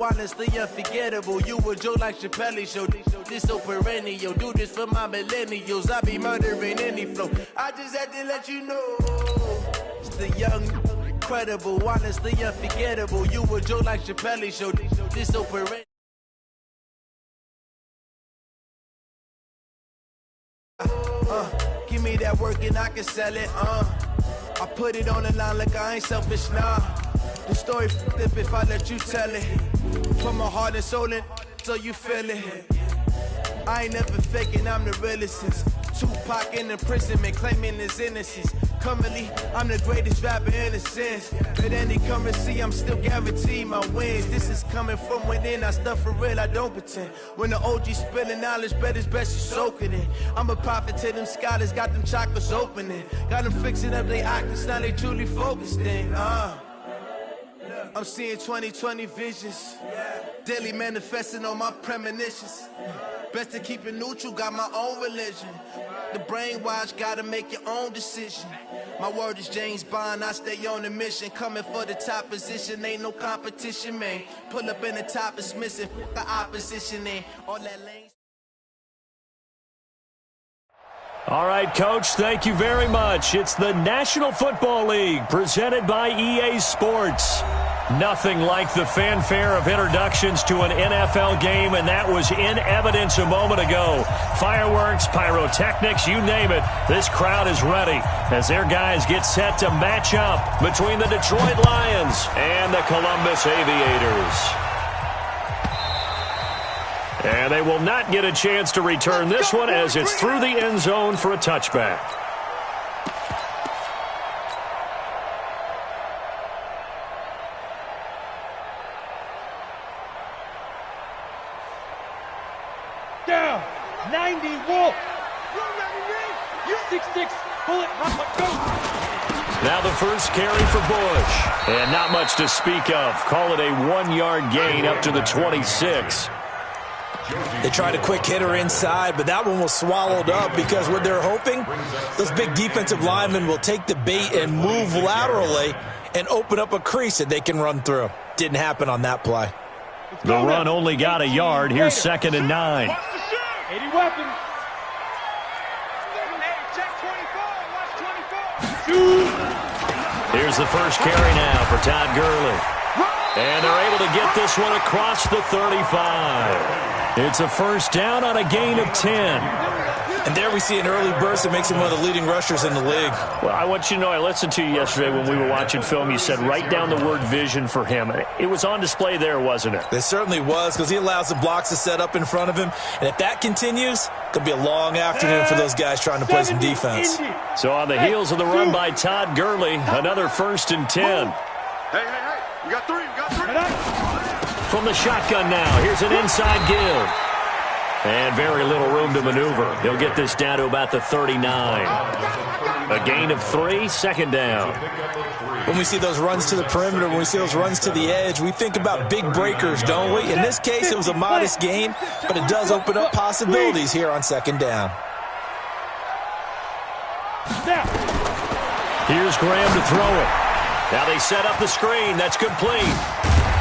Honestly unforgettable, you a joke like Chappelle show. This so perennial, do this for my millennials. I be murdering any flow. I just had to let you know. It's the young, incredible, honestly unforgettable. You a joke like Chappelle show. This so perennial. Give me that work and I can sell it. I put it on the line like I ain't selfish, nah. The story flip if I let you tell it. Put my heart and soul in, so you feel it. I ain't never faking, I'm the realest since Tupac in imprisonment, claiming his innocence. Currently, I'm the greatest rapper in a sense. But any currency, I'm still guaranteed my wins. This is coming from within, I stuff for real, I don't pretend. When the OG spilling knowledge, bet it's best you soak it in. I'm a prophet to them scholars, got them chakras opening. Got them fixing up they octaves, now they truly focused in. I'm seeing 2020 visions, daily manifesting on my premonitions. Best to keep it neutral, got my own religion. The brainwash, gotta make your own decision. My word is James Bond, I stay on the mission. Coming for the top position, ain't no competition, man. Pull up in the top, it's missing, the opposition ain't all that lane. All right, Coach, thank you very much. It's the National Football League presented by EA Sports. Nothing like the fanfare of introductions to an NFL game, and that was in evidence a moment ago. Fireworks, pyrotechnics, you name it. This crowd is ready as their guys get set to match up between the Detroit Lions and the Columbus Aviators. And they will not get a chance to return this one as it's through the end zone for a touchback. Down, 90 Wolf. You 6'6", bullet, go. Now the first carry for Bush. And not much to speak of. Call it a 1-yard gain up to the 26. They tried a quick hitter inside, but that one was swallowed up because what they're hoping, those big defensive linemen will take the bait and move laterally and open up a crease that they can run through. Didn't happen on that play. The run only got a yard. Here's 2nd and 9. 80 weapons. Here's the first carry now for Todd Gurley. And they're able to get this one across the 35. It's a first down on a gain of 10. And there we see an early burst that makes him one of the leading rushers in the league. Well, I want you to know, I listened to you yesterday when we were watching film. You said write down the word vision for him. It was on display there, wasn't it? It certainly was, because he allows the blocks to set up in front of him. And if that continues, it could be a long afternoon for those guys trying to play some defense. So on the heels of the run by Todd Gurley, another 1st and 10. Hey, you got three. From the shotgun now, here's an inside give. And very little room to maneuver. He'll get this down to about the 39. A gain of 3, 2nd down. When we see those runs to the perimeter, when we see those runs to the edge, we think about big breakers, don't we? In this case, it was a modest gain, but it does open up possibilities here on 2nd down. Here's Graham to throw it. Now they set up the screen. That's complete.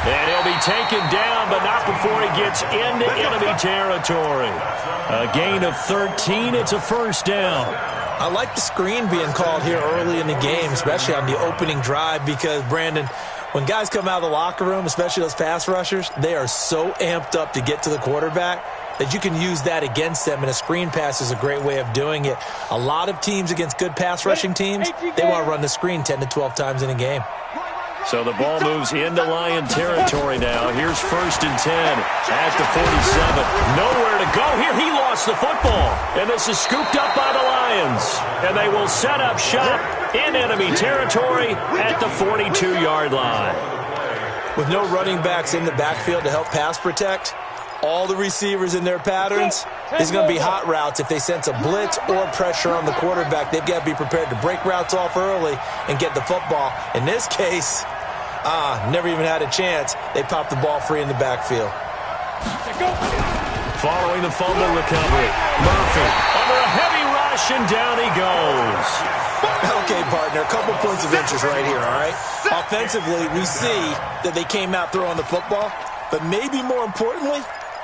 And he'll be taken down, but not before he gets into enemy territory. A gain of 13. It's a 1st down. I like the screen being called here early in the game, especially on the opening drive, because, Brandon, when guys come out of the locker room, especially those pass rushers, they are so amped up to get to the quarterback that you can use that against them, and a screen pass is a great way of doing it. A lot of teams against good pass rushing teams, they want to run the screen 10 to 12 times in a game. So the ball moves into Lion territory now. Here's 1st and 10 at the 47. Nowhere to go here. He lost the football. And this is scooped up by the Lions. And they will set up shop in enemy territory at the 42-yard line. With no running backs in the backfield to help pass protect, all the receivers in their patterns, it's going to be hot routes. If they sense a blitz or pressure on the quarterback, they've got to be prepared to break routes off early and get the football. In this case, never even had a chance. They popped the ball free in the backfield. Following the fumble recovery, Murphy under a heavy rush, and down he goes. Okay, partner, a couple points of interest right here, all right? Offensively, we see that they came out throwing the football, but maybe more importantly,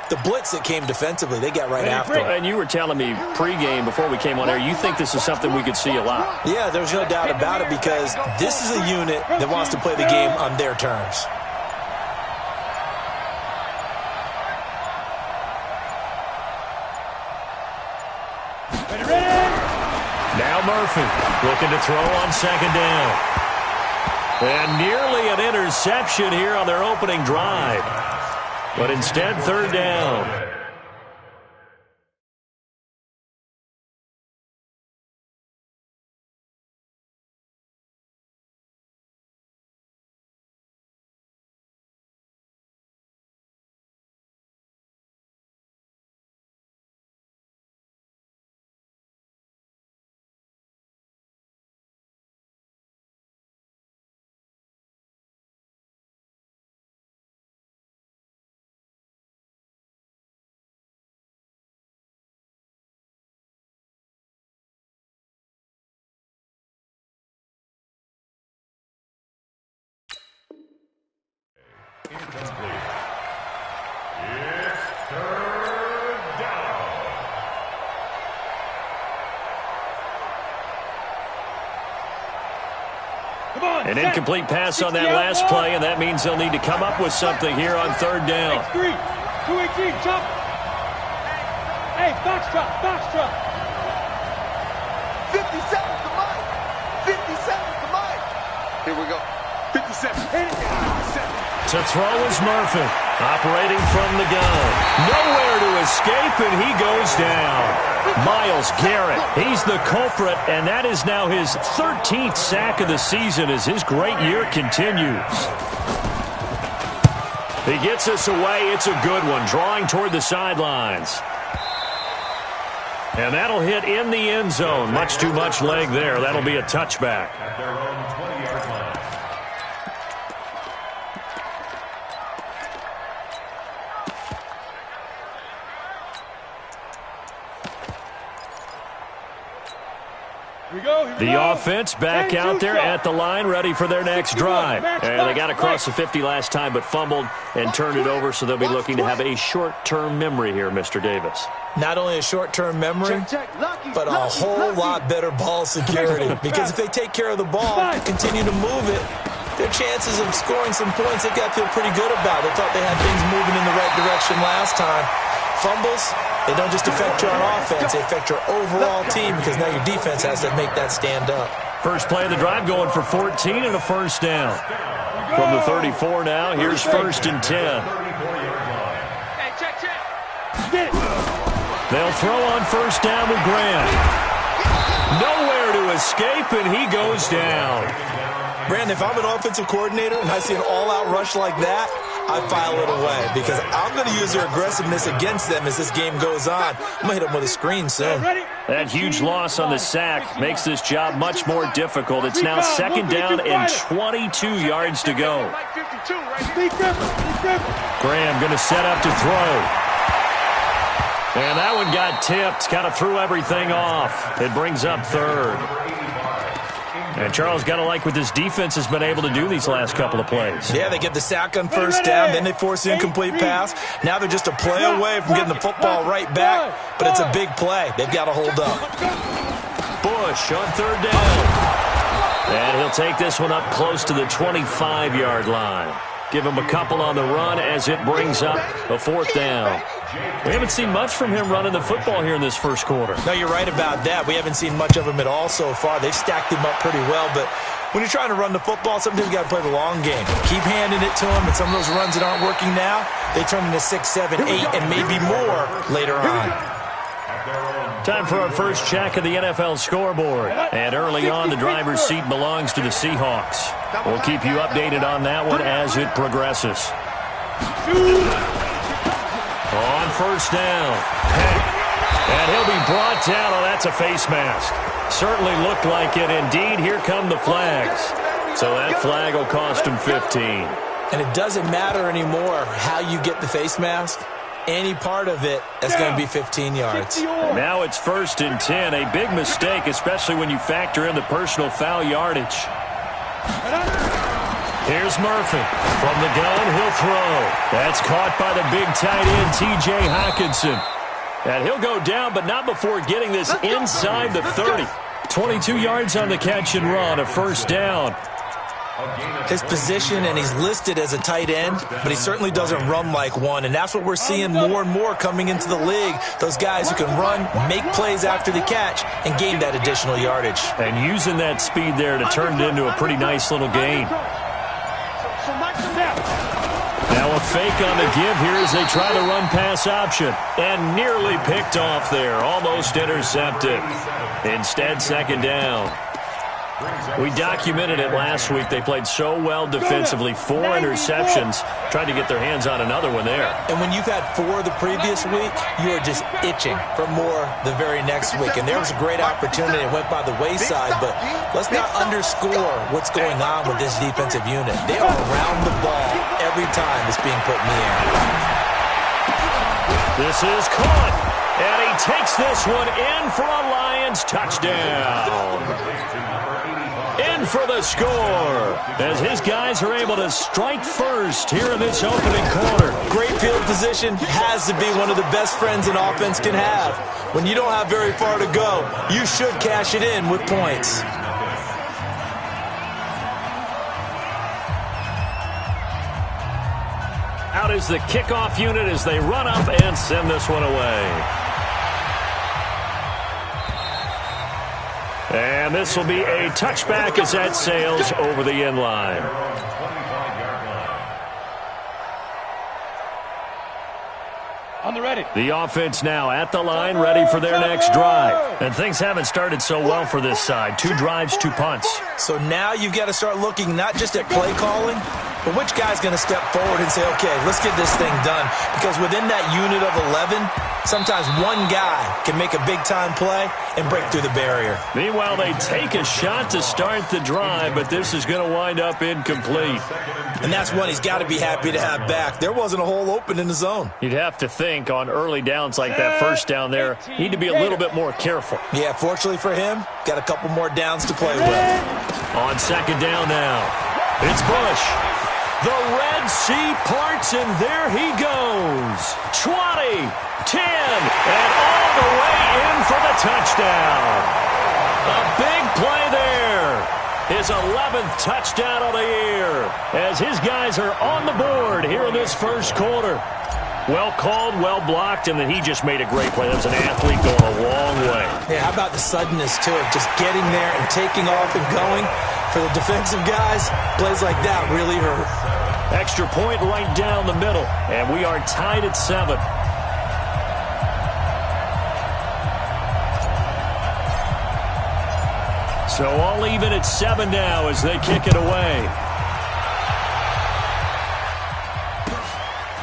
the blitz that came defensively, they got right after it. And you were telling me pregame before we came on air, you think this is something we could see a lot. Yeah, there's no doubt about it because this is a unit that wants to play the game on their terms. Now Murphy looking to throw on second down. And nearly an interception here on their opening drive. But instead, third down. Incomplete. It's third down. An incomplete pass on that last play, and that means they'll need to come up with something here on third down. 218, jump. Hey, box drop, box drop. 50 seconds to Mike. 50 seconds to Mike. Here we go. 57. To throw is Murphy, operating from the gun. Nowhere to escape, and he goes down. Myles Garrett, he's the culprit, and that is now his 13th sack of the season as his great year continues. He gets us away. It's a good one, drawing toward the sidelines. And that'll hit in the end zone. Much too much leg there. That'll be a touchback. At their own 20-yard line. The offense back out there at the line, ready for their next drive. And they got across the 50 last time, but fumbled and turned it over, so they'll be looking to have a short-term memory here, Mr. Davis. Not only a short-term memory, but a whole lot better ball security. Because if they take care of the ball and continue to move it, their chances of scoring some points, they've got to feel pretty good about. They thought they had things moving in the right direction last time. Fumbles, they don't just affect you on offense, they affect your overall team because now your defense has to make that stand up. First play of the drive going for 14 and a first down. From the 34 now, here's first and 10. They'll throw on first down with Graham. Nowhere to escape, and he goes down. Brandon, if I'm an offensive coordinator and I see an all-out rush like that, I file it away because I'm going to use their aggressiveness against them as this game goes on. I'm going to hit them with a screen soon. That huge loss on the sack makes this job much more difficult. It's now second down and 22 yards to go. Graham going to set up to throw. And that one got tipped, kind of threw everything off. It brings up third. And Charles got to like what this defense has been able to do these last couple of plays. Yeah, they get the sack on first down, then they force the incomplete pass. Now they're just a play away from getting the football right back, but it's a big play. They've got to hold up. Bush on third down. And he'll take this one up close to the 25-yard line. Give him a couple on the run as it brings up a fourth down. We haven't seen much from him running the football here in this first quarter. No, you're right about that. We haven't seen much of him at all so far. They've stacked him up pretty well, but when you're trying to run the football, sometimes you got to play the long game. Keep handing it to him, and some of those runs that aren't working now, they turn into 6, 7, 8, and maybe more later on. Time for our first check of the NFL scoreboard. And early on, the driver's seat belongs to the Seahawks. We'll keep you updated on that one as it progresses. On first down, Peck. And he'll be brought down. Oh, that's a face mask. Certainly looked like it. Indeed, here come the flags. So that flag will cost him 15. And it doesn't matter anymore how you get the face mask. Any part of it, that's going to be 15 yards. Now it's first and 10. A big mistake, especially when you factor in the personal foul yardage. Here's Murphy. From the gun, he'll throw. That's caught by the big tight end, T.J. Hockenson. And he'll go down, but not before getting this inside the 30. 22 yards on the catch and run, a first down. His position, and he's listed as a tight end, but he certainly doesn't run like one, and that's what we're seeing more and more coming into the league. Those guys who can run, make plays after the catch, and gain that additional yardage. And using that speed there to turn it into a pretty nice little gain. Now a fake on the give here as they try the run-pass option. And nearly picked off there, almost intercepted. Instead, second down. We documented it last week. They played so well defensively. 4 interceptions. Tried to get their hands on another one there. And when you've had 4 the previous week, you are just itching for more the very next week. And there was a great opportunity. It went by the wayside. But let's not underscore what's going on with this defensive unit. They are around the ball every time it's being put in the air. This is caught. And he takes this one in for a Lions touchdown. In for the score as his guys are able to strike first here in this opening quarter. Great field position has to be one of the best friends an offense can have. When you don't have very far to go, you should cash it in with points. Out is the kickoff unit as they run up and send this one away. And this will be a touchback as that sails over the end line. On the ready. The offense now at the line, ready for their next drive. And things haven't started so well for this side. 2 drives, 2 punts. So now you've got to start looking not just at play calling, but which guy's going to step forward and say, okay, let's get this thing done. Because within that unit of 11, sometimes one guy can make a big-time play and break through the barrier. Meanwhile, they take a shot to start the drive, but this is going to wind up incomplete. And that's one he's got to be happy to have back. There wasn't a hole open in the zone. You'd have to think on early downs like that first down there, need to be a little bit more careful. Yeah, fortunately for him, got a couple more downs to play with. On second down now, it's Bush. The Red Sea parts, and there he goes. 20, 10, and all the way in for the touchdown. A big play there. His 11th touchdown of the year as his guys are on the board here in this first quarter. Well called, well blocked, and then he just made a great play. That was an athlete going a long way. Yeah, how about the suddenness, too, of just getting there and taking off and going? For the defensive guys, plays like that really hurt. Extra point right down the middle, and we are tied at 7. So all even at 7 now as they kick it away.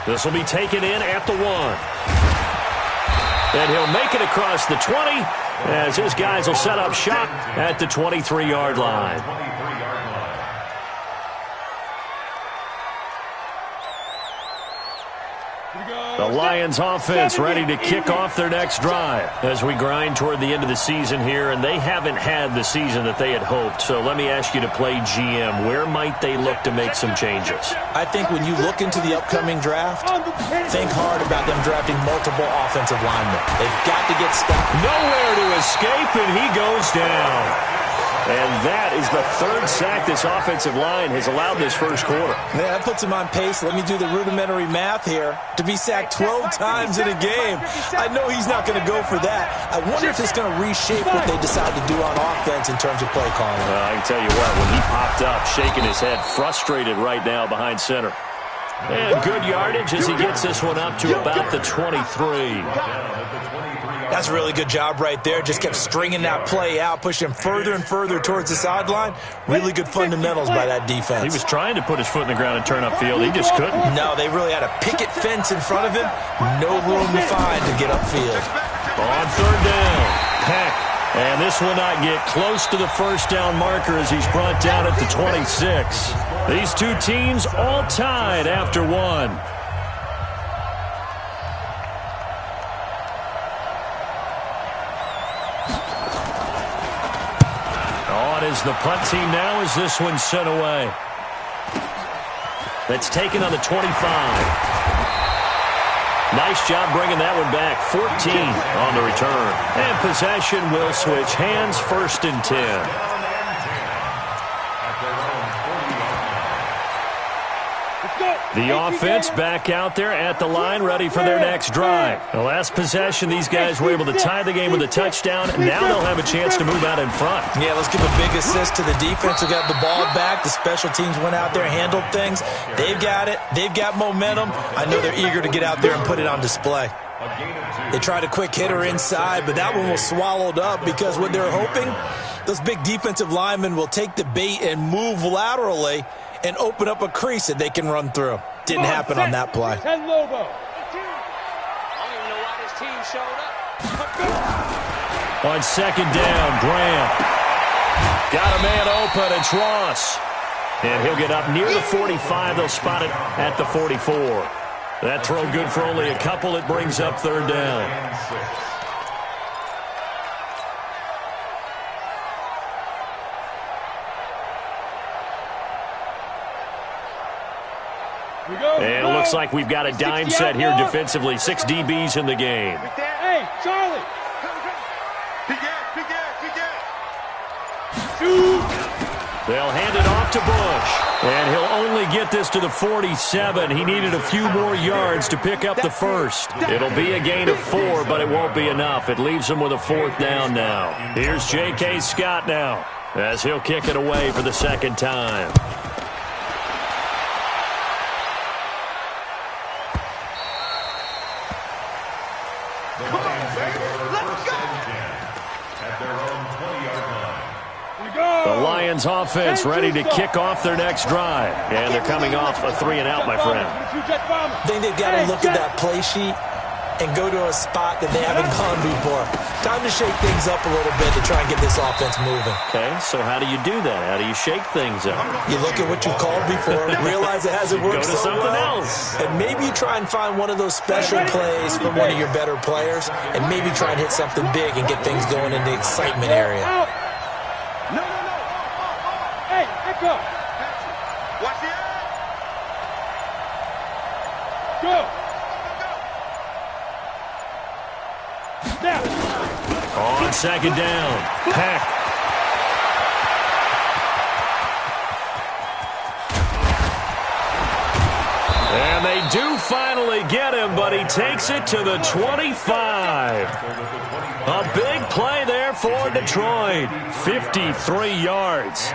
This will be taken in at the 1. And he'll make it across the 20 as his guys will set up shop at the 23-yard line. The Lions offense ready to kick off their next drive as we grind toward the end of the season here, and they haven't had the season that they had hoped. So let me ask you to play GM. Where might they look to make some changes? I think when you look into the upcoming draft, think hard about them drafting multiple offensive linemen. They've got to get stuck. Nowhere to escape, and he goes down. And that is the 3rd sack this offensive line has allowed this first quarter. Yeah, that puts him on pace. Let me do the rudimentary math here. To be sacked 12 times in a game. I know he's not going to go for that. I wonder if it's going to reshape what they decide to do on offense in terms of play calling. Well, I can tell you what, when he popped up, shaking his head, frustrated right now behind center. And good yardage as he gets this one up to about the 23. That's a really good job right there. Just kept stringing that play out, pushing him further and further towards the sideline. Really good fundamentals by that defense. He was trying to put his foot in the ground and turn upfield. He just couldn't. No, they really had a picket fence in front of him. No room to find to get upfield. On 3rd down, Peck. And this will not get close to the first down marker as he's brought down at the 26. These two teams all tied after 1. Is the punt team now as this one's sent away. that's taken on the 25. Nice job bringing that one back. 14 on the return. And possession will switch hands, 1st and 10. The offense back out there at the line, ready for their next drive. The last possession, these guys were able to tie the game with a touchdown. Now they'll have a chance to move out in front. Yeah, let's give a big assist to the defense who got the ball back. The special teams went out there, handled things. They've got it. They've got momentum. I know they're eager to get out there and put it on display. They tried a quick hitter inside, but that one was swallowed up because what they're hoping, those big defensive linemen will take the bait and move laterally and open up a crease that they can run through. Didn't happen on that play. I don't even know why this team showed up. On 2nd down, Graham. Got a man open, it's Ross. And he'll get up near the 45. They'll spot it at the 44. That throw good for only a couple. It brings up 3rd down. And it looks like we've got a dime set here defensively. 6 DBs in the game. Hey, Charlie. They'll hand it off to Bush. And he'll only get this to the 47. He needed a few more yards to pick up the first. It'll be a gain of 4, but it won't be enough. It leaves him with a 4th down now. Here's J.K. Scott now as he'll kick it away for the 2nd time. The Lions offense ready to kick off their next drive. And they're coming off a 3-and-out, my friend. I think they've got to look at that play sheet and go to a spot that they haven't gone before. Time to shake things up a little bit to try and get this offense moving. Okay, so how do you do that? How do you shake things up? You look at what you called before, realize it hasn't worked so well. Go to something else. And maybe you try and find one of those special plays from one of your better players, and maybe try and hit something big and get things going in the excitement area. No. Hey, go. Watch the eye. Go. Snap. On 2nd down, Peck. And they do finally get him, but he takes it to the 25. A big play there for Detroit. 53 yards.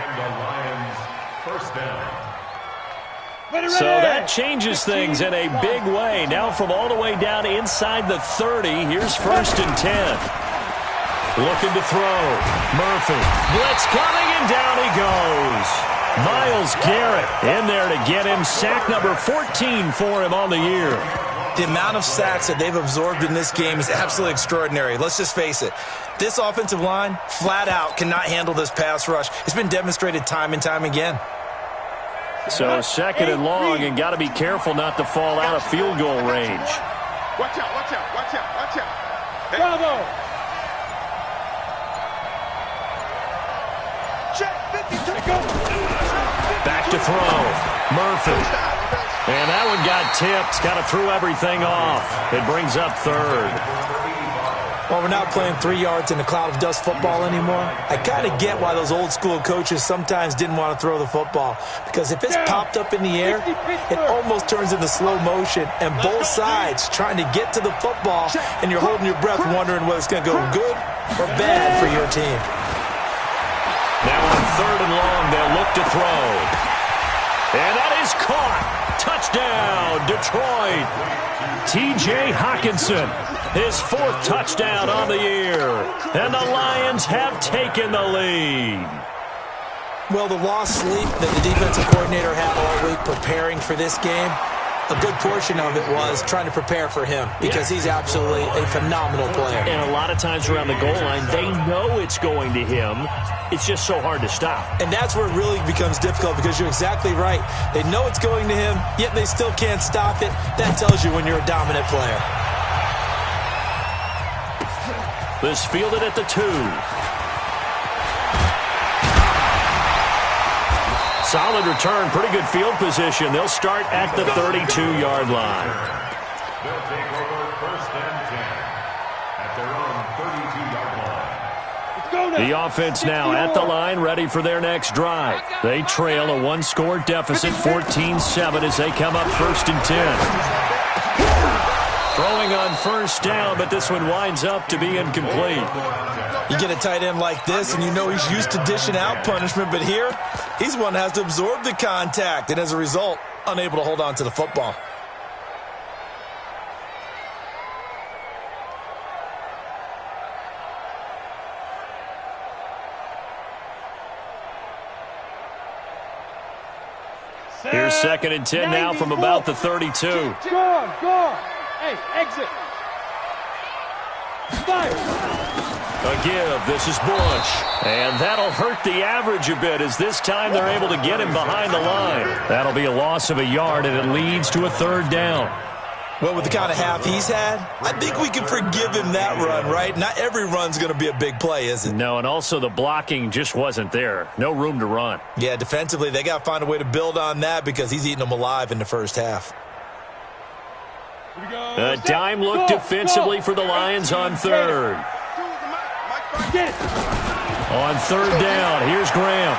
So that changes things in a big way. Now from all the way down inside the 30, here's 1st and 10. Looking to throw. Murphy. Blitz coming, and down he goes. Myles Garrett in there to get him. Sack number 14 for him on the year. The amount of sacks that they've absorbed in this game is absolutely extraordinary. Let's just face it. This offensive line, flat out, cannot handle this pass rush. It's been demonstrated time and time again. So 2nd and long, and got to be careful not to fall out of field goal range. Watch out, watch out, watch out, watch out. Hey. Bravo. Back to throw. Murphy. And that one got tipped. Kind of threw everything off. It brings up 3rd. Well, we're not playing 3 yards in a cloud of dust football anymore. I kind of get why those old school coaches sometimes didn't want to throw the football. Because if it's popped up in the air, it almost turns into slow motion. And both sides trying to get to the football, and you're holding your breath wondering whether it's going to go good or bad for your team. Now on 3rd and long, they'll look to throw. And that is caught. Touchdown, Detroit. T.J. Hockenson, his 4th touchdown on the year. And the Lions have taken the lead. Well, the lost sleep that the defensive coordinator had all week preparing for this game, a good portion of it was trying to prepare for him because he's absolutely a phenomenal player. And a lot of times around the goal line, they know it's going to him. It's just so hard to stop. And that's where it really becomes difficult because you're exactly right. They know it's going to him, yet they still can't stop it. That tells you when you're a dominant player. This fielded at the 2. Solid return, pretty good field position. They'll start at the 32-yard line. They'll take over 1st and 10 at their own 32-yard line. Let's go now. The offense now at the line, ready for their next drive. They trail a one-score deficit, 14-7, as they come up 1st and 10. Throwing on 1st down, but this one winds up to be incomplete. You get a tight end like this, and you know he's used to dishing out punishment, but here, he's one that has to absorb the contact, and as a result, unable to hold on to the football. Here's 2nd and 10 now from about the 32. Guard. Hey, exit. Fire. A give. This is Bush. And that'll hurt the average a bit, as this time they're able to get him behind the line. That'll be a loss of a yard, and it leads to a 3rd down. Well, with the kind of half he's had, I think we can forgive him that run, right? Not every run's going to be a big play, is it? No, and also the blocking just wasn't there. No room to run. Yeah, defensively, they got to find a way to build on that because he's eating them alive in the first half. A dime look defensively for the Lions on 3rd. On 3rd down, here's Graham.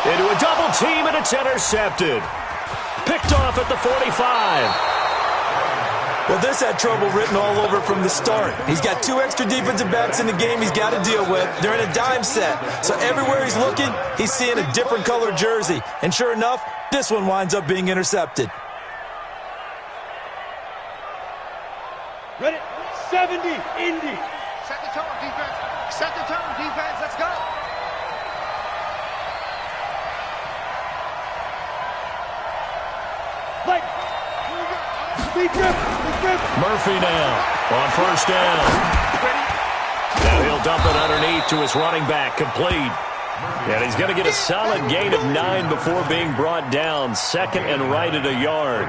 Into a double team, and it's intercepted. Picked off at the 45. Well, this had trouble written all over from the start. He's got 2 extra defensive backs in the game he's got to deal with. They're in a dime set. So everywhere he's looking, he's seeing a different color jersey. And sure enough, this one winds up being intercepted. Ready? 70, Indy. Set the tone, defense. Set the tone, defense. Let's go. Like. Big grip. Murphy now on 1st down. Now he'll dump it underneath to his running back, complete. And he's going to get a solid gain of 9 before being brought down. 2nd and right at a yard.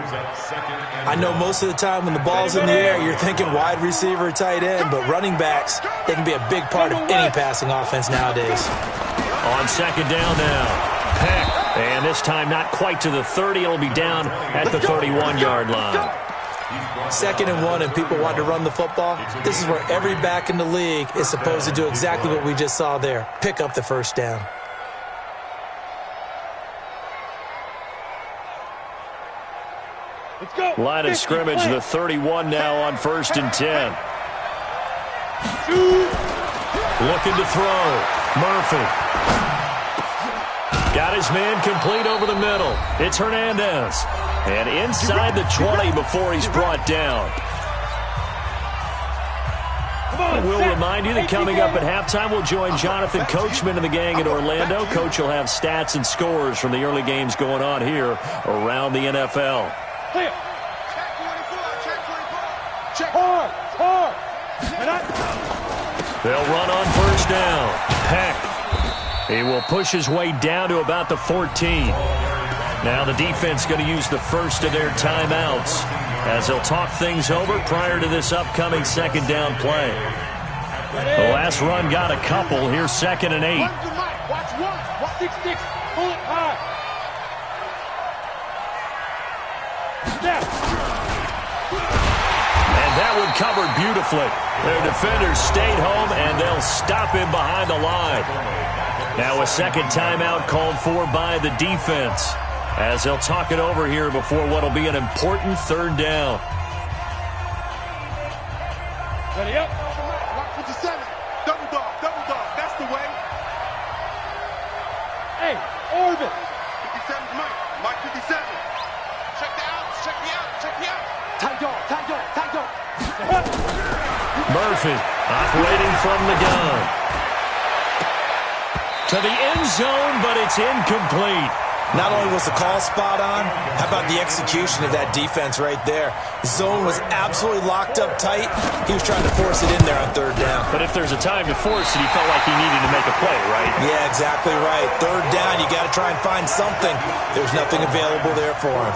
I know most of the time when the ball's in the air, you're thinking wide receiver or tight end, but running backs, they can be a big part of any passing offense nowadays. On 2nd down now. Peck. And this time not quite to the 30. It'll be down at the 31-yard line. 2nd and 1, and people want to run the football. This is where every back in the league is supposed to do exactly what we just saw there. Pick up the 1st down. Let's go. Line of scrimmage, the 31 now on 1st and 10. Looking to throw. Murphy. Got his man complete over the middle. It's Hernandez. And inside the 20 before he's brought down. We'll remind you that coming up at halftime, we'll join Jonathan Coachman and the gang in Orlando. Coach will have stats and scores from the early games going on here around the NFL. Clear. Check 24. Check 24. Check. Hard. They'll run on 1st down. Peck. He will push his way down to about the 14. Now the defense going to use the first of their timeouts as they'll talk things over prior to this upcoming 2nd down play. The last run got a couple. Here's 2nd and 8. Watch one. 6-6. Pull it high. Snap. And that one covered beautifully. Their defenders stayed home, and they'll stop him behind the line. Now a 2nd timeout called for by the defense as they'll talk it over here before what will be an important 3rd down. Ready up. Watch 57. Double dog. That's the way. Hey, orbit. 57's Mike. 57. Check the outs. Check the out. Tight dog. Murphy operating from the gun. To the end zone, but it's incomplete. Not only was the call spot on, how about the execution of that defense right there? Zone was absolutely locked up tight. He was trying to force it in there on 3rd down. But if there's a time to force it, he felt like he needed to make a play, right? Yeah, exactly right. 3rd down, you got to try and find something. There's nothing available there for him.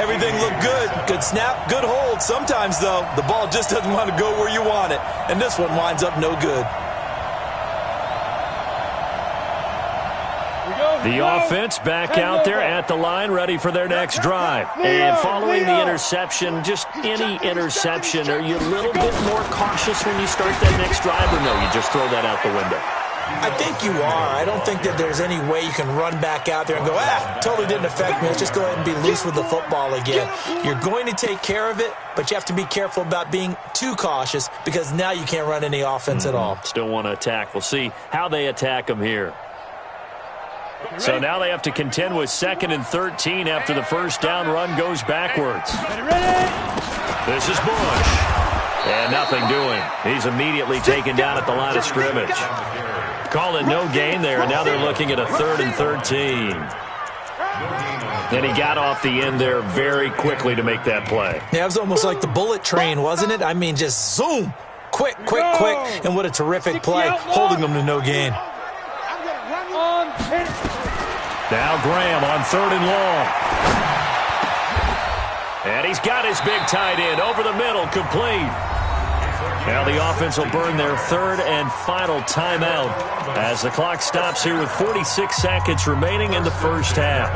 Everything looked good. Good snap, good hold. Sometimes, though, the ball just doesn't want to go where you want it. And this one winds up no good. The offense back out there at the line, ready for their next drive. And following the interception, just any interception, are you a little bit more cautious when you start that next drive, or no, you just throw that out the window? I think you are. I don't think that there's any way you can run back out there and go, totally didn't affect me. Let's just go ahead and be loose with the football again. You're going to take care of it, but you have to be careful about being too cautious because now you can't run any offense at all. Still want to attack. We'll see how they attack them here. So now they have to contend with 2nd and 13 after the first down run goes backwards. This is Bush. And nothing doing. He's immediately taken down at the line of scrimmage. Call it no gain there, and now they're looking at a 3rd and 13. And he got off the end there very quickly to make that play. Yeah, it was almost like the bullet train, wasn't it? I mean, just zoom. Quick, quick, quick. And what a terrific play, holding them to no gain. Now Graham on 3rd and long. And he's got his big tight end over the middle, complete. Now the offense will burn their 3rd and final timeout as the clock stops here with 46 seconds remaining in the first half.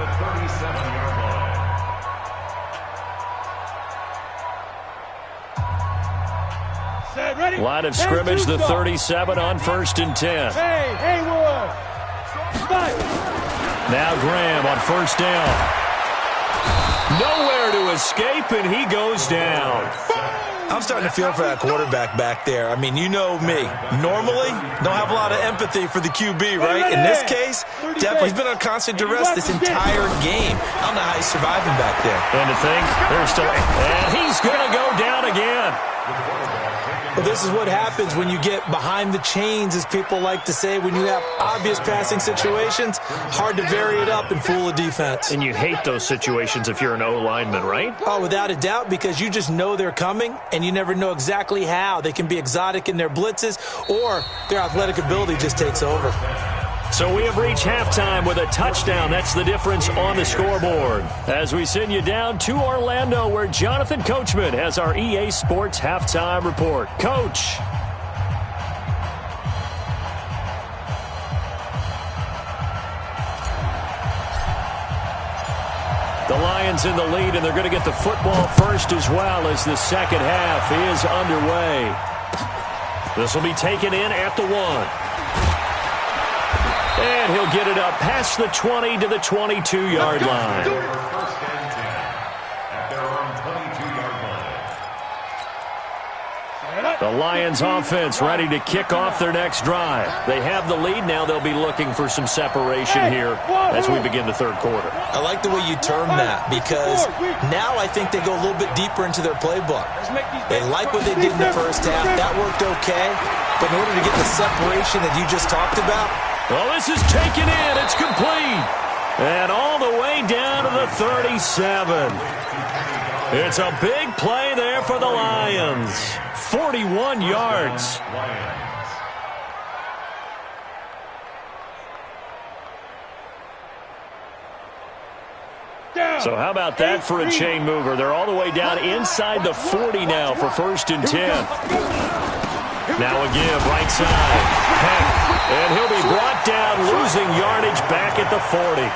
Line of scrimmage, the 37 on 1st and 10. Hey, Haywood. Now Graham on 1st down. Nowhere to escape, and he goes down. I'm starting to feel for that quarterback back there. I mean, you know me. Normally, don't have a lot of empathy for the QB, right? In this case, definitely. He's been on constant duress this entire game. I don't know how he's surviving back there. And to think, there's still... And he's going to go down again. Well, this is what happens when you get behind the chains, as people like to say. When you have obvious passing situations, hard to vary it up and fool a defense. And you hate those situations if you're an O-lineman, right? Oh, without a doubt, because you just know they're coming, and you never know exactly how. They can be exotic in their blitzes, or their athletic ability just takes over. So we have reached halftime with a touchdown. That's the difference on the scoreboard. As we send you down to Orlando, where Jonathan Coachman has our EA Sports Halftime Report. Coach. The Lions in the lead, and they're going to get the football first as well as the second half is underway. This will be taken in at the 1. And he'll get it up past the 20 to the 22-yard line. The Lions offense ready to kick off their next drive. They have the lead. Now they'll be looking for some separation here as we begin the 3rd quarter. I like the way you term that, because now I think they go a little bit deeper into their playbook. They like what they did in the first half. That worked okay. But in order to get the separation that you just talked about, well, this is taken in. It's complete. And all the way down to the 37. It's a big play there for the Lions. 41 yards. So how about that for a chain mover? They're all the way down inside the 40 now for 1st and 10. Now a give, right side. Peck. And he'll be brought down, losing yardage back at the 40.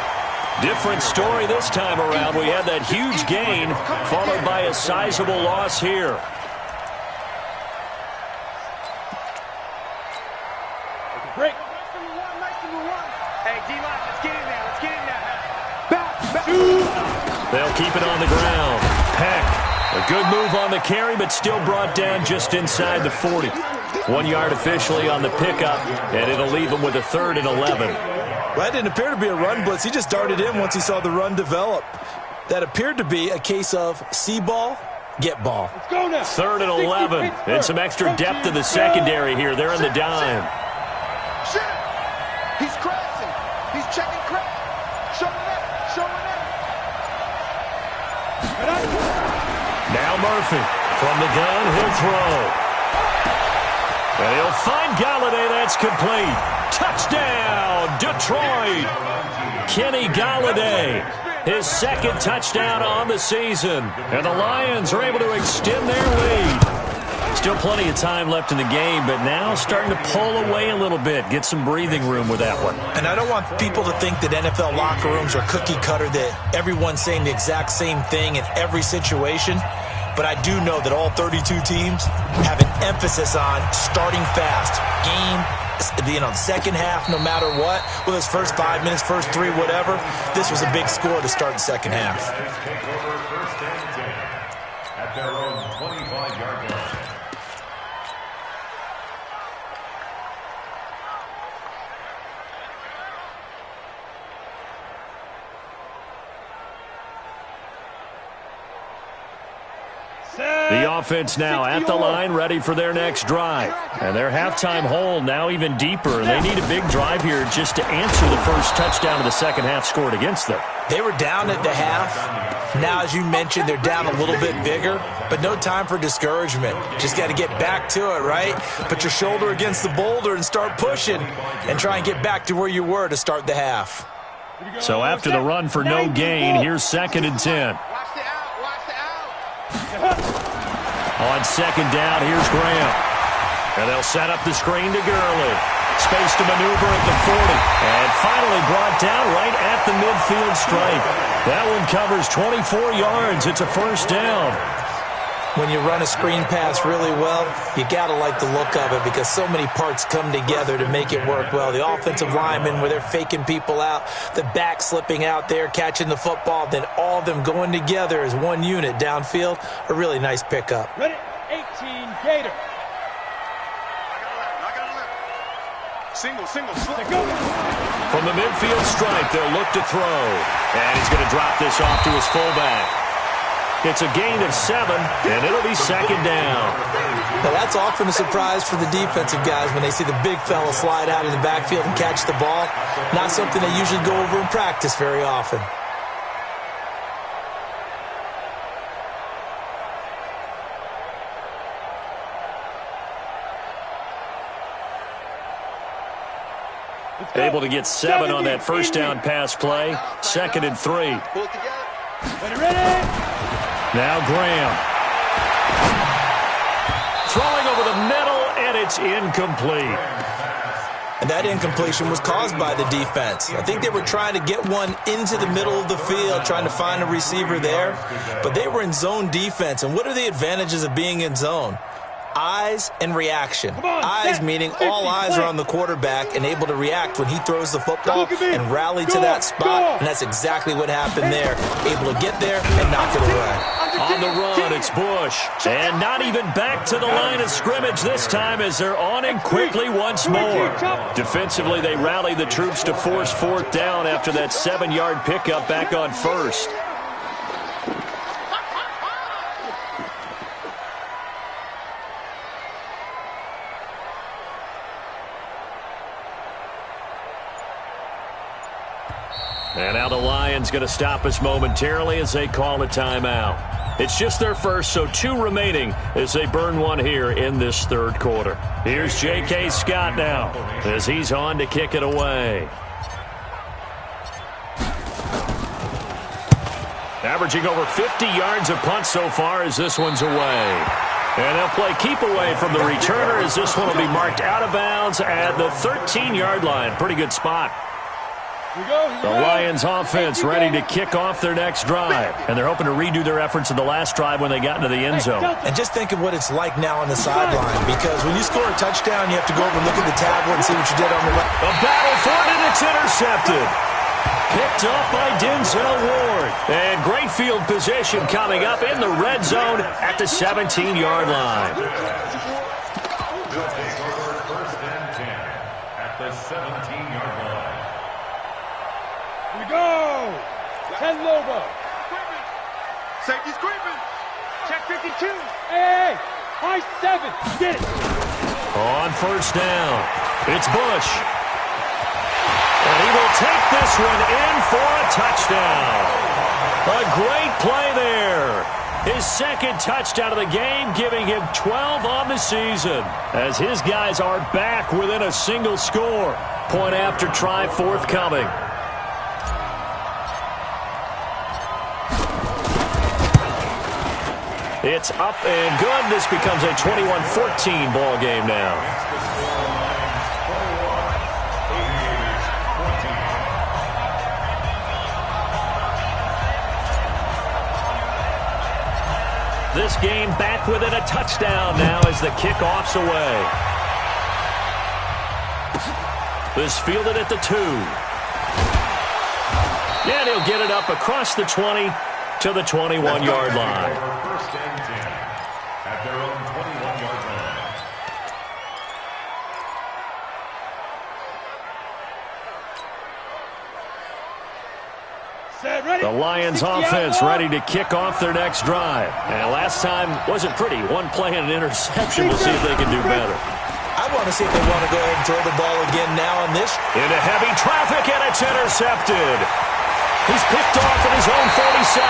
Different story this time around. We had that huge gain, followed by a sizable loss here. Break. Hey, D-line, let's get in there. Let's get in there. They'll keep it on the ground. Peck. A good move on the carry, but still brought down just inside the 40. 1 yard officially on the pickup, and it'll leave him with a 3rd and 11. Well, that didn't appear to be a run blitz. He just darted in once he saw the run develop. That appeared to be a case of see ball, get ball. Let's go now. 3rd and 11, and some extra depth in the secondary here. They're in the dime. Shit! He's crashing. He's checking crash. Showing up. Showing up. Now Murphy from the gun. He'll throw. And he'll find Galladay. That's complete. Touchdown, Detroit. Kenny Galladay, his 2nd touchdown on the season. And the Lions are able to extend their lead. Still plenty of time left in the game, but now starting to pull away a little bit, get some breathing room with that one. And I don't want people to think that NFL locker rooms are cookie cutter, that everyone's saying the exact same thing in every situation. But I do know that all 32 teams have an emphasis on starting fast. The second half, no matter what, whether it's first 5 minutes, first 3, whatever, this was a big score to start the second half. Take over first and 10 at their own 25-yard line. The offense now at the line, ready for their next drive. And their halftime hole now even deeper. They need a big drive here just to answer the first touchdown of the second half scored against them. They were down at the half. Now, as you mentioned, they're down a little bit bigger, but no time for discouragement. Just got to get back to it, right? Put your shoulder against the boulder and start pushing and try and get back to where you were to start the half. So after the run for no gain, here's 2nd and 10. Watch the out. Watch the out. On 2nd down, here's Graham. And they'll set up the screen to Gurley. Space to maneuver at the 40. And finally brought down right at the midfield stripe. That one covers 24 yards. It's a first down. When you run a screen pass really well, you got to like the look of it because so many parts come together to make it work well. The offensive linemen, where they're faking people out, the back slipping out there, catching the football, then all of them going together as one unit downfield, a really nice pickup. Ready, 18, Gator. Single. Go. From the midfield stripe, they'll look to throw. And he's going to drop this off to his fullback. It's a gain of 7, and it'll be 2nd down. Now that's often a surprise for the defensive guys when they see the big fella slide out in the backfield and catch the ball. Not something they usually go over in practice very often. Able to get 7 on that first down pass play. 2nd and 3. Pull it together. Ready. Now Graham. Throwing over the middle, and it's incomplete. And that incompletion was caused by the defense. I think they were trying to get one into the middle of the field, trying to find a receiver there. But they were in zone defense. And what are the advantages of being in zone? Eyes and reaction. Eyes meaning all eyes are on the quarterback and able to react when he throws the football and rally to that spot. And that's exactly what happened there. Able to get there and knock it away. On the run, it's Bush. And not even back to the line of scrimmage this time as they're on him quickly once more. Defensively, they rally the troops to force 4th down after that 7-yard pickup back on 1st. And now the Lions going to stop us momentarily as they call a timeout. It's just their first, so 2 remaining as they burn one here in this 3rd quarter. Here's J.K. Scott now as he's on to kick it away. Averaging over 50 yards a punt so far as this one's away. And they'll play keep away from the returner as this one will be marked out of bounds at the 13-yard line. Pretty good spot. The Lions offense ready to kick off their next drive. And they're hoping to redo their efforts in the last drive when they got into the end zone. And just think of what it's like now on the sideline. Because when you score a touchdown, you have to go over and look at the tablet and see what you did on the left. A battle for it, and it's intercepted. Picked up by Denzel Ward. And great field position coming up in the red zone at the 17-yard line. They'll take over first and 10 at the 17-yard line. Here we go. 10 Lobo. Safety's creeping. Check 52. Hey. High 7. Get it. On first down, it's Bush. And he will take this one in for a touchdown. A great play there. His 2nd touchdown of the game, giving him 12 on the season. As his guys are back within a single score. Point after try forthcoming. It's up and good. This becomes a 21-14 ball game now. This game back within a touchdown now as the kickoff's away. This fielded at the 2. And he'll get it up across the 20 to the 21-yard line. First and 10 at their own 21-yard line. The Lions offense ready to kick off their next drive. And last time wasn't pretty. One play and an interception. We'll see if they can do better. I want to see if they want to go ahead and throw the ball again now on this. Into heavy traffic, and it's intercepted. He's picked off at his own 47,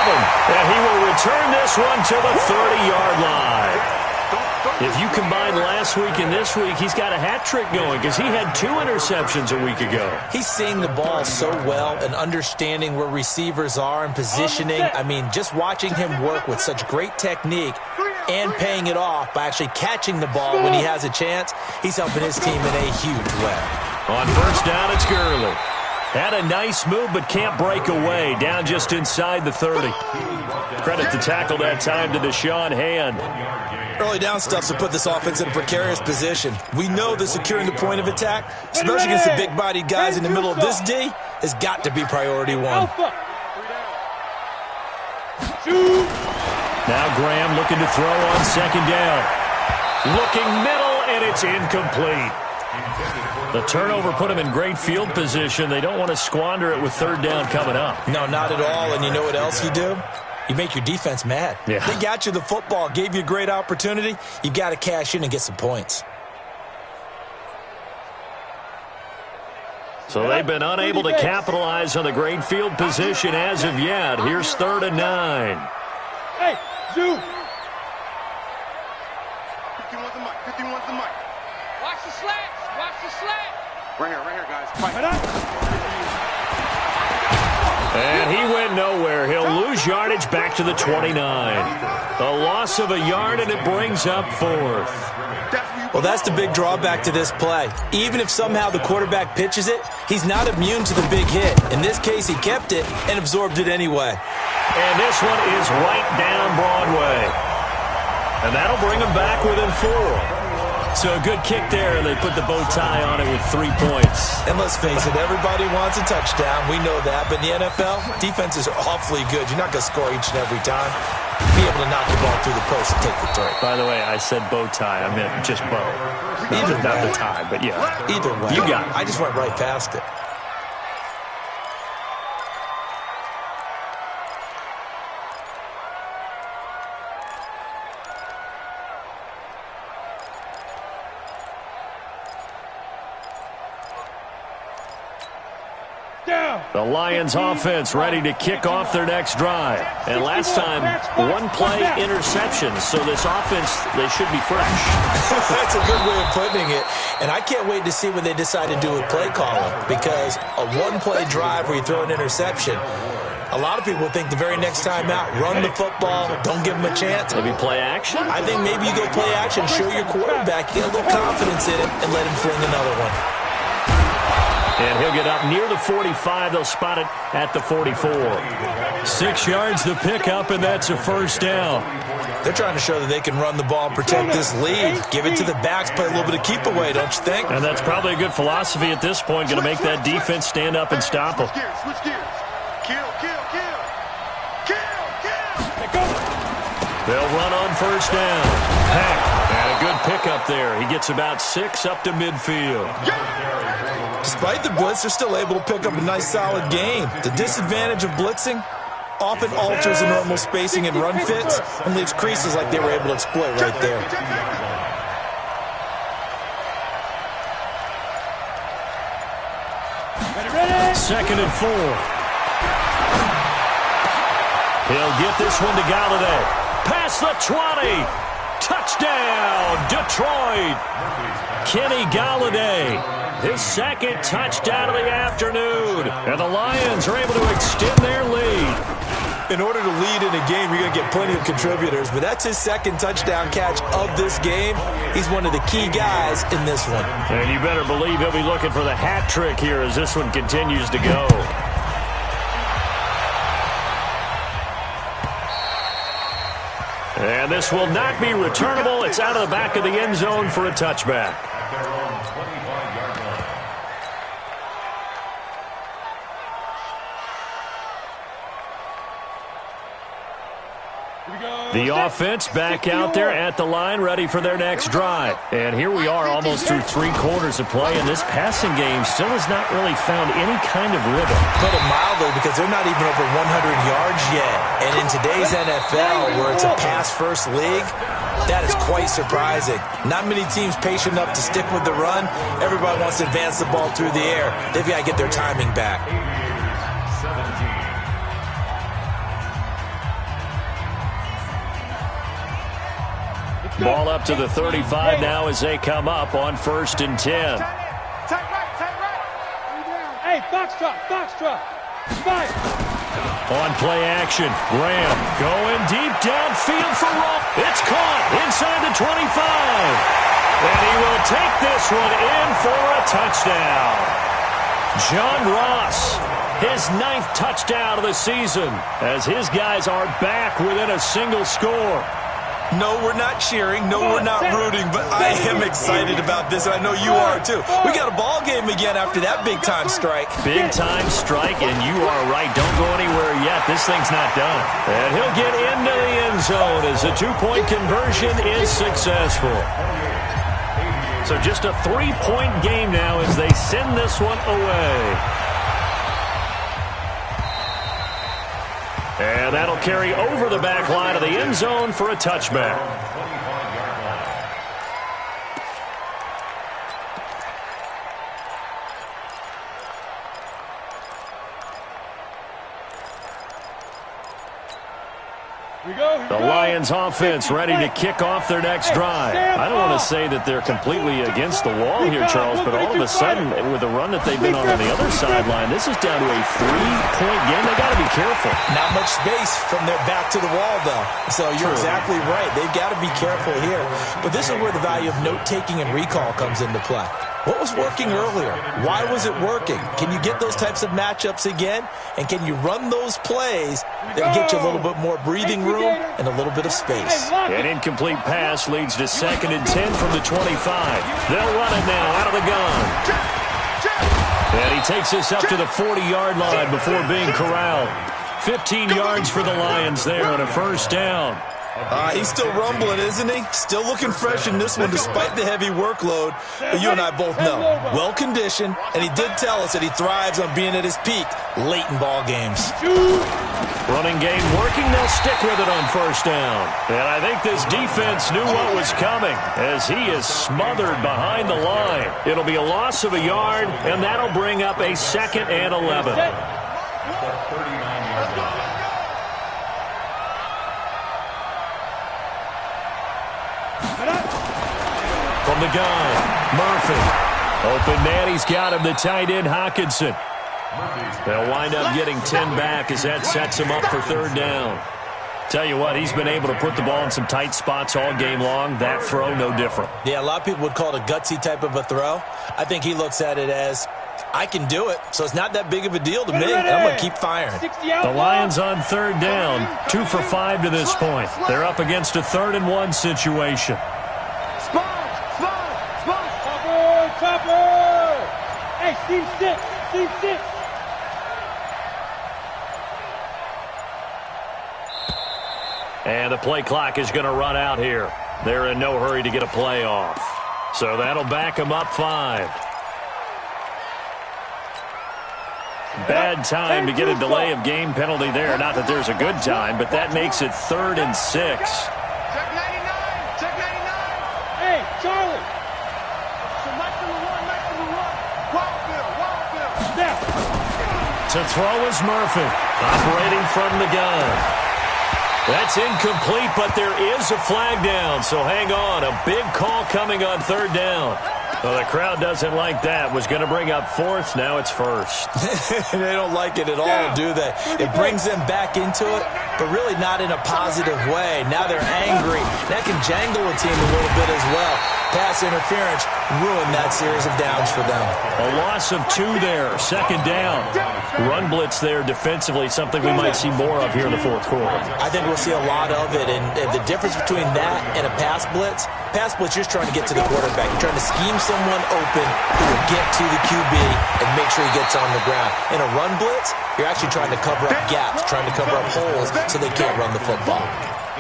and he will return this one to the 30-yard line. If you combine last week and this week, he's got a hat trick going because he had 2 interceptions a week ago. He's seeing the ball so well and understanding where receivers are and positioning. I mean, just watching him work with such great technique and paying it off by actually catching the ball when he has a chance, he's helping his team in a huge way. On first down, it's Gurley. Had a nice move, but can't break away. Down just inside the 30. Credit the tackle that time to Deshaun Hand. Early down stuff to put this offense in a precarious position. We know that securing the point of attack, especially against the big-bodied guys in the middle of this D, has got to be priority 1. Now Graham looking to throw on second down. Looking middle, and it's incomplete. The turnover put him in great field position. They don't want to squander it with third down coming up. No, not at all. And you know what else you do? You make your defense mad. Yeah. They got you the football, gave you a great opportunity. You've got to cash in and get some points. So they've been unable to capitalize on the great field position as of yet. Here's 3rd and 9. Hey, Zoo. 51's the mic. 51's the mic. Watch the slats. Watch the slats. Right here, guys. Fight. And he went nowhere. He'll lose yardage back to the 29. The loss of a yard, and it brings up 4th. Well, that's the big drawback to this play. Even if somehow the quarterback pitches it, he's not immune to the big hit. In this case, he kept it and absorbed it anyway. And this one is right down Broadway. And that'll bring him back within 4. So a good kick there, and they put the bow tie on it with 3 points. And let's face it, everybody wants a touchdown. We know that. But in the NFL, defenses are awfully good. You're not going to score each and every time. Be able to knock the ball through the post and take the 3. By the way, I said bow tie. I meant just bow. Not the tie, but yeah. Either way. You got it. I just went right past it. The Lions offense ready to kick off their next drive. And last time, 1 play interception. So this offense, they should be fresh. That's a good way of putting it. And I can't wait to see what they decide to do with play calling. Because a 1-play drive where you throw an interception, a lot of people think the very next time out, run the football, don't give them a chance. Maybe play action? I think maybe you go play action, show your quarterback, get a little confidence in him, and let him fling another one. And he'll get up near the 45. They'll spot it at the 44. 6 yards the pickup, and that's a first down. They're trying to show that they can run the ball and protect this lead. Give it to the backs, play a little bit of keep away, don't you think? And that's probably a good philosophy at this point. Going to make that defense stand up and stop them. Switch gears. Kill. They'll run on first down. Pack, and a good pickup there. He gets about 6 up to midfield. Despite the blitz, they're still able to pick up a nice, solid gain. The disadvantage of blitzing often alters the normal spacing and run fits and leaves creases like they were able to exploit right there. Second and 4. He'll get this one to Galladay. Past the 20. Touchdown, Detroit. Kenny Galladay, his 2nd touchdown of the afternoon. And the Lions are able to extend their lead. In order to lead in a game, you're going to get plenty of contributors, but that's his second touchdown catch of this game. He's one of the key guys in this one. And you better believe he'll be looking for the hat trick here as this one continues to go. And this will not be returnable. It's out of the back of the end zone for a touchback. The offense back out there at the line, ready for their next drive. And here we are almost through 3 quarters of play, and this passing game still has not really found any kind of rhythm. Put it mildly, because they're not even over 100 yards yet. And in today's NFL, where it's a pass-first league, that is quite surprising. Not many teams patient enough to stick with the run. Everybody wants to advance the ball through the air. They've got to get their timing back. Ball up to the 35 now as they come up on 1st and 10. Tight right. Hey, foxtrot. 5. On play action, Graham going deep downfield for Roll. It's caught inside the 25. And he will take this one in for a touchdown. John Ross, his 9th touchdown of the season, as his guys are back within a single score. No, we're not cheering. No, we're not rooting, but I am excited about this, and I know you are too. We got a ball game again after that big-time strike. Big-time strike, and you are right. Don't go anywhere yet. This thing's not done. And he'll get into the end zone as the 2-point conversion is successful. So just a 3-point game now as they send this one away. And that'll carry over the back line of the end zone for a touchback. The Lions offense ready to kick off their next drive. I don't want to say that they're completely against the wall here, Charles, but all of a sudden, with the run that they've been on the other sideline, this is down to a 3-point game. They got to be careful. Not much space from their back to the wall, though. So you're exactly right. They've got to be careful here. But this is where the value of note-taking and recall comes into play. What was working earlier? Why was it working? Can you get those types of matchups again? And can you run those plays that get you a little bit more breathing room and a little bit of space? An incomplete pass leads to 2nd and 10 from the 25. They'll run it now out of the gun. And he takes this up to the 40-yard line before being corralled. 15 yards for the Lions there on a 1st down. He's still rumbling, isn't he? Still looking fresh in this one despite the heavy workload. But you and I both know, well-conditioned, and he did tell us that he thrives on being at his peak late in ball games. Running game working. They'll stick with it on 1st down. And I think this defense knew what was coming as he is smothered behind the line. It'll be a loss of a yard, and that'll bring up a 2nd and 11. From the gun, Murphy. Open man, he's got him, the tight end, Hawkinson. They'll wind up getting 10 back as that sets him up for 3rd down. Tell you what, he's been able to put the ball in some tight spots all game long. That throw, no different. Yeah, a lot of people would call it a gutsy type of a throw. I think he looks at it as, I can do it, so it's not that big of a deal to me, and I'm going to keep firing. The Lions on 3rd down, 2 for 5 to this point. They're up against a 3rd and 1 situation. Topper! Hey, seam 6. And the play clock is going to run out here. They're in no hurry to get a play off. So that'll back them up 5. Bad time to get a delay of game penalty there. Not that there's a good time, but that makes it 3rd and 6. Check 99. Hey, Charlie. To throw is Murphy, operating from the gun. That's incomplete, but there is a flag down, so hang on. A big call coming on 3rd down. Well, the crowd doesn't like that. Was going to bring up fourth. Now it's first. They don't like it at all, do they? It brings them back into it, but really not in a positive way. Now they're angry. That can jangle a team a little bit as well. Pass interference ruined that series of downs for them. A loss of 2 there. Second down. Run blitz there defensively, something we might see more of here in the fourth quarter. I think we'll see a lot of it, and the difference between that and a pass blitz, you're just trying to get to the quarterback. You're trying to scheme someone open who will get to the QB and make sure he gets on the ground. In a run blitz, you're actually trying to cover up gaps, trying to cover up holes so they can't run the football.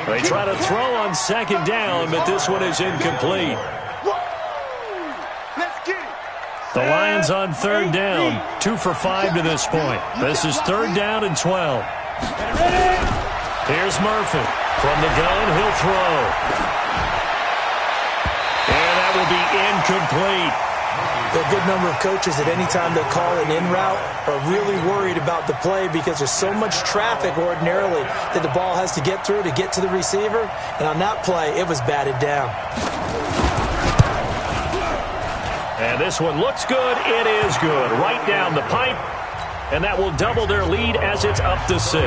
They try to throw on second down, but this one is incomplete. The Lions on third down, 2 for 5 to this point. This is third down and 12. Here's Murphy. From the gun, he'll throw. And that will be incomplete. A good number of coaches at any time they call an in route are really worried about the play because there's so much traffic ordinarily that the ball has to get through to get to the receiver. And on that play, it was batted down. And this one looks good. It is good. Right down the pipe. And that will double their lead as it's up to 6.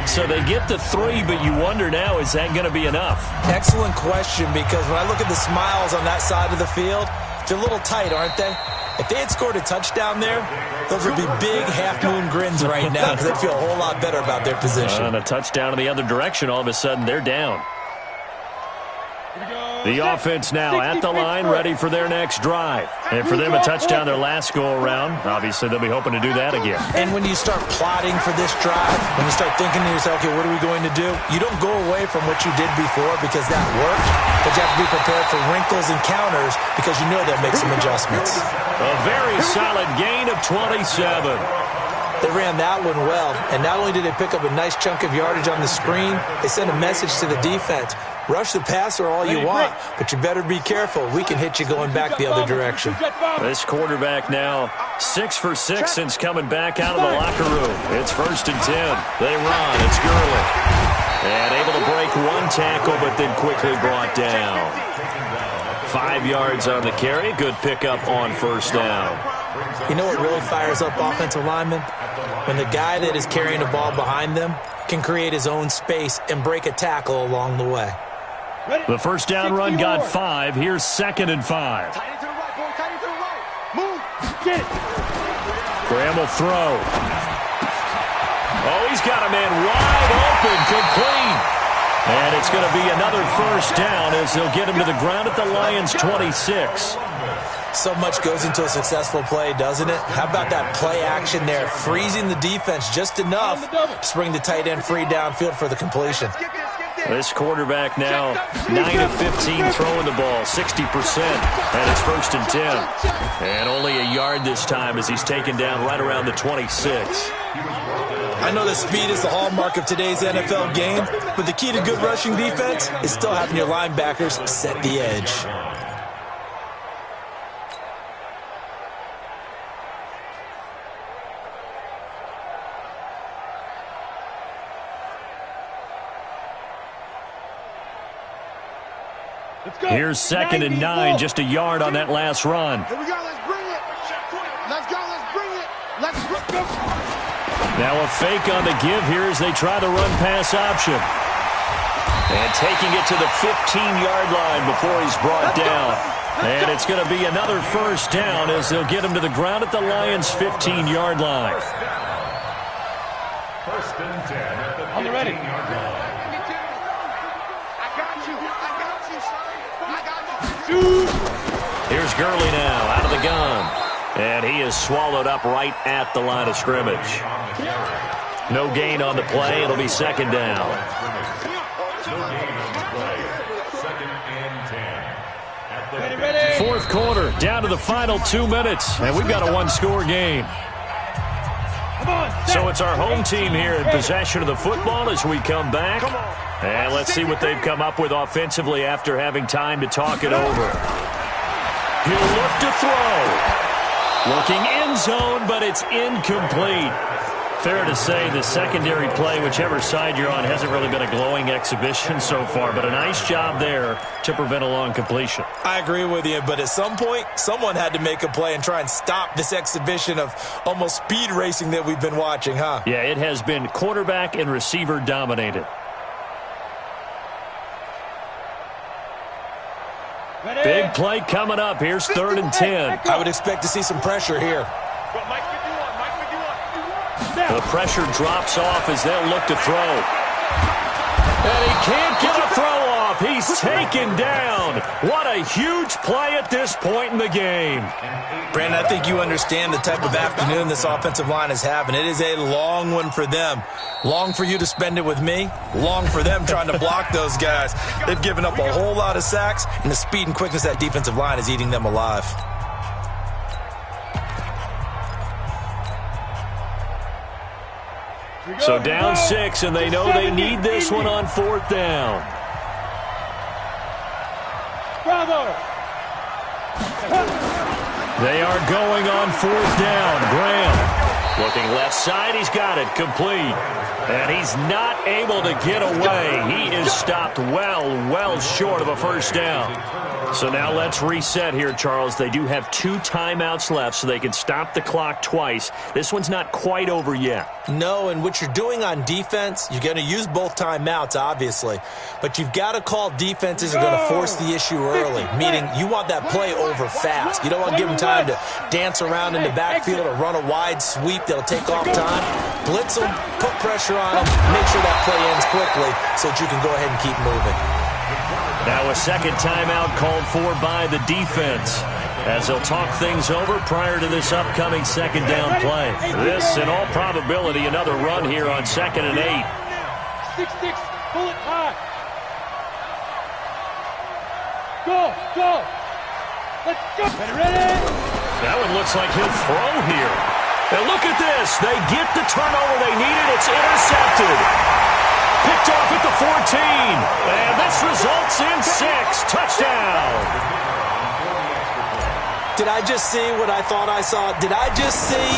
So they get to 3, but you wonder now, is that going to be enough? Excellent question, because when I look at the smiles on that side of the field, they're a little tight, aren't they? If they had scored a touchdown there, those would be big half-moon grins right now because they'd feel a whole lot better about their position. And a touchdown in the other direction, all of a sudden they're down. The offense now at the line, ready for their next drive. And for them, a touchdown their last go-around. Obviously, they'll be hoping to do that again. And when you start plotting for this drive, when you start thinking to yourself, okay, what are we going to do? You don't go away from what you did before because that worked, but you have to be prepared for wrinkles and counters because you know they'll make some adjustments. A very solid gain of 27. They ran that one well, and not only did they pick up a nice chunk of yardage on the screen, they sent a message to the defense. Rush the passer all you want, but you better be careful. We can hit you going back the other direction. This quarterback now 6 for 6 since coming back out of the locker room. It's 1st and 10. They run. It's Gurley. And able to break one tackle, but then quickly brought down. 5 yards on the carry. Good pickup on first down. You know what really fires up offensive linemen? When the guy that is carrying the ball behind them can create his own space and break a tackle along the way. The first down run got 5. Here's 2nd and 5. Tight end to the right, boy. Tight end to the right. Move. Get it. Graham will throw. Oh, he's got a man wide open, complete. And it's going to be another first down as they'll get him to the ground at the Lions' 26. So much goes into a successful play, doesn't it? How about that play action there, freezing the defense just enough to bring the tight end free downfield for the completion. This quarterback now 9 of 15 throwing the ball, 60%, and it's 1st and 10. And only a yard this time as he's taken down right around the 26. I know that speed is the hallmark of today's NFL game, but the key to good rushing defense is still having your linebackers set the edge. Here's 2nd and 9, just a yard on that last run. Here we go, let's bring it. Let's go, let's bring it. Let's go. Now a fake on the give here as they try the run-pass option. And taking it to the 15-yard line before he's brought down. And it's going to be another first down as they'll get him to the ground at the Lions' 15-yard line. 1st and 10 at the 15-yard line. Here's Gurley now out of the gun. And he is swallowed up right at the line of scrimmage. No gain on the play. It'll be 2nd down. Fourth quarter, down to the final 2 minutes. And we've got a one-score game. So it's our home team here in possession of the football as we come back. And let's see what they've come up with offensively after having time to talk it over. He'll look to throw. Looking end zone, but it's incomplete. Fair to say the secondary play, whichever side you're on, hasn't really been a glowing exhibition so far, but a nice job there to prevent a long completion. I agree with you, but at some point, someone had to make a play and try and stop this exhibition of almost speed racing that we've been watching, huh? Yeah, it has been quarterback and receiver dominated. Big play coming up. Here's 3rd and 10. I would expect to see some pressure here. The pressure drops off as they'll look to throw. And he can't get a throw off. He's taken down. What a huge play at this point in the game. Brandon, I think you understand the type of afternoon this offensive line is having. It is a long one for them. Long for you to spend it with me. Long for them trying to block those guys. They've given up a whole lot of sacks, and the speed and quickness of that defensive line is eating them alive. So down 6, and they know they need this one on 4th down. They are going on 4th down. Graham looking left side. He's got it complete. And he's not able to get away. He is stopped well short of a 1st down. So now let's reset here, Charles. They do have 2 timeouts left, so they can stop the clock twice. This one's not quite over yet. No, and what you're doing on defense, you're going to use both timeouts, obviously. But you've got to call defenses that are going to force the issue early, meaning you want that play over fast. You don't want to give them time to dance around in the backfield or run a wide sweep that'll take off time. Blitz them, put pressure on them, make sure that play ends quickly so that you can go ahead and keep moving. Now a second timeout called for by the defense as they'll talk things over prior to this upcoming 2nd down play. This, in all probability, another run here on 2nd and 8. 6-6, pull it high. Go. Let's go. Ready? That one looks like he'll throw here. And look at this. They get the turnover they needed. It's intercepted. Picked off at the 14. And this results in 6. Touchdown. Did I just see what I thought I saw? Did I just see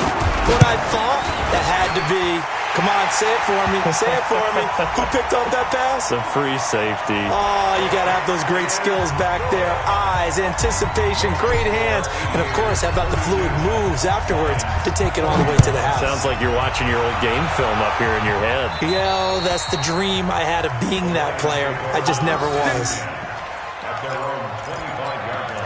what I thought? That had to be. Come on, say it for me. Say it for me. Who picked up that pass? The free safety. Oh, you got to have those great skills back there. Eyes, anticipation, great hands. And, of course, how about the fluid moves afterwards to take it all the way to the house? Sounds like you're watching your old game film up here in your head. Yeah, that's the dream I had of being that player. I just never was. At their own 25-yard line.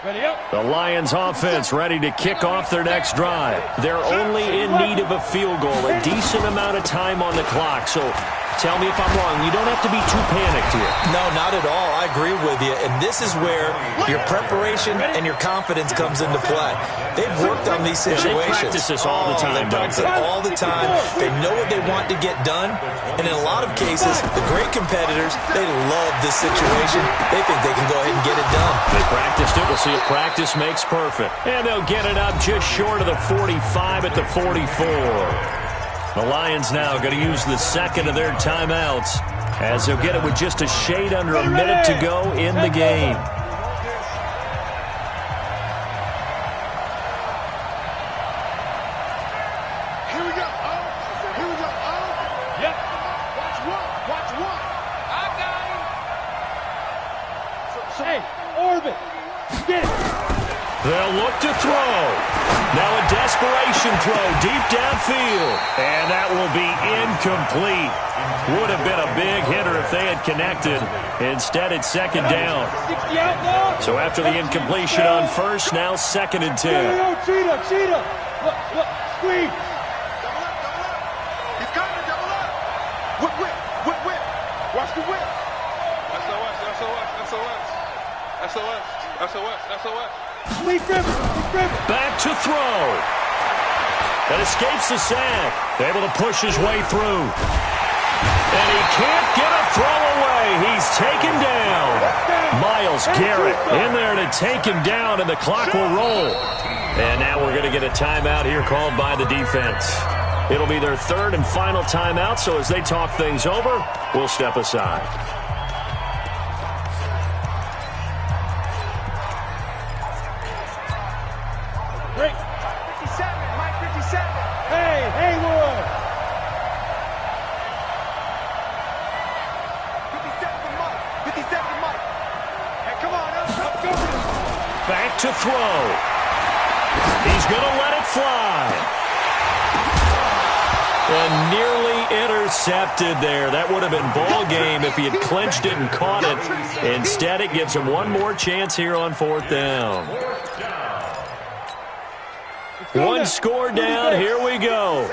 Ready up. The Lions offense ready to kick off their next drive. They're only in need of a field goal, a decent amount of time on the clock. So tell me if I'm wrong. You don't have to be too panicked here. No, not at all. I agree with you. And this is where your preparation and your confidence comes into play. They've worked on these situations. They practice this all the time. They practice it all the time. They know what they want to get done. And in a lot of cases, the great competitors, they love this situation. They think they can go ahead and get it done. They practiced it. We'll see if practice makes perfect. And they'll get it up just short of the 45 at the 44. The Lions now going to use the second of their timeouts as they'll get it with just a shade under a minute to go in the game. Here we go. Here we go. Yep. Watch one. I got him. Hey, Orbit. Get it. They'll look to throw. Now a desperation throw deep downfield. And that will be incomplete. Would have been a big hitter if they had connected. Instead, it's 2nd down. 60 out now. So after the incompletion on first, now 2nd and 10. No, cheetah. Look, squeeze. Double up. He's coming, double up. Whip. Watch the whip. SOS. Leaf River. Back to throw. That escapes the sack. Able to push his way through. And he can't get a throw away. He's taken down. Myles Garrett in there to take him down, and the clock will roll. And now we're going to get a timeout here called by the defense. It'll be their third and final timeout, so as they talk things over, we'll step aside. Break. 57, Mike 57. Hey, Haywood. 57 for Mike. 57 for Mike. Hey, come on, up, go. Back to throw. He's going to let it fly. And nearly intercepted there. That would have been ball game if he had clinched it and caught it. Instead, it gives him one more chance here on fourth down. One score down. Here we go.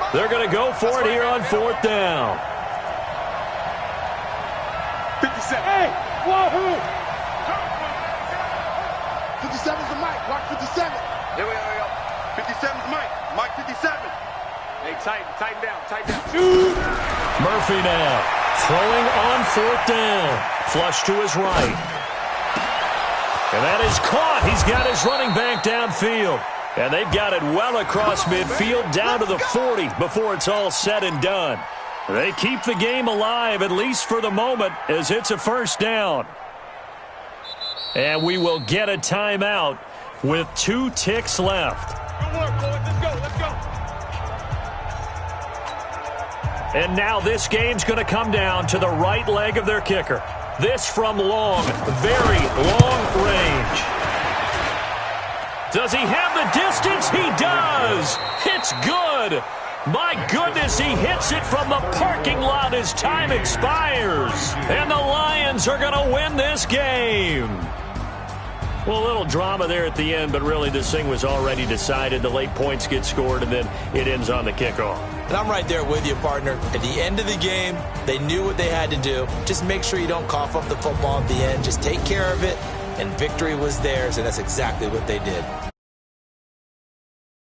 They're going to go for it here on fourth down. 57. Hey, wahoo. 57's the Mike. Watch 57. Here we go. 57's Mike. Mike 57. Hey, tighten down. Murphy now throwing on fourth down. Flush to his right. And that is caught. He's got his running back downfield. And they've got it well across midfield down to the 40 before it's all said and done. They keep the game alive, at least for the moment, as it's a first down. And we will get a timeout with 2 ticks left. Good work, boys. Let's go. And now this game's going to come down to the right leg of their kicker. This from long, very long range. Does he have the distance? He does. It's good. My goodness, he hits it from the parking lot as time expires. And the Lions are going to win this game. Well, a little drama there at the end, but really this thing was already decided. The late points get scored, and then it ends on the kickoff. And I'm right there with you, partner. At the end of the game, they knew what they had to do. Just make sure you don't cough up the football at the end. Just take care of it, and victory was theirs, and that's exactly what they did.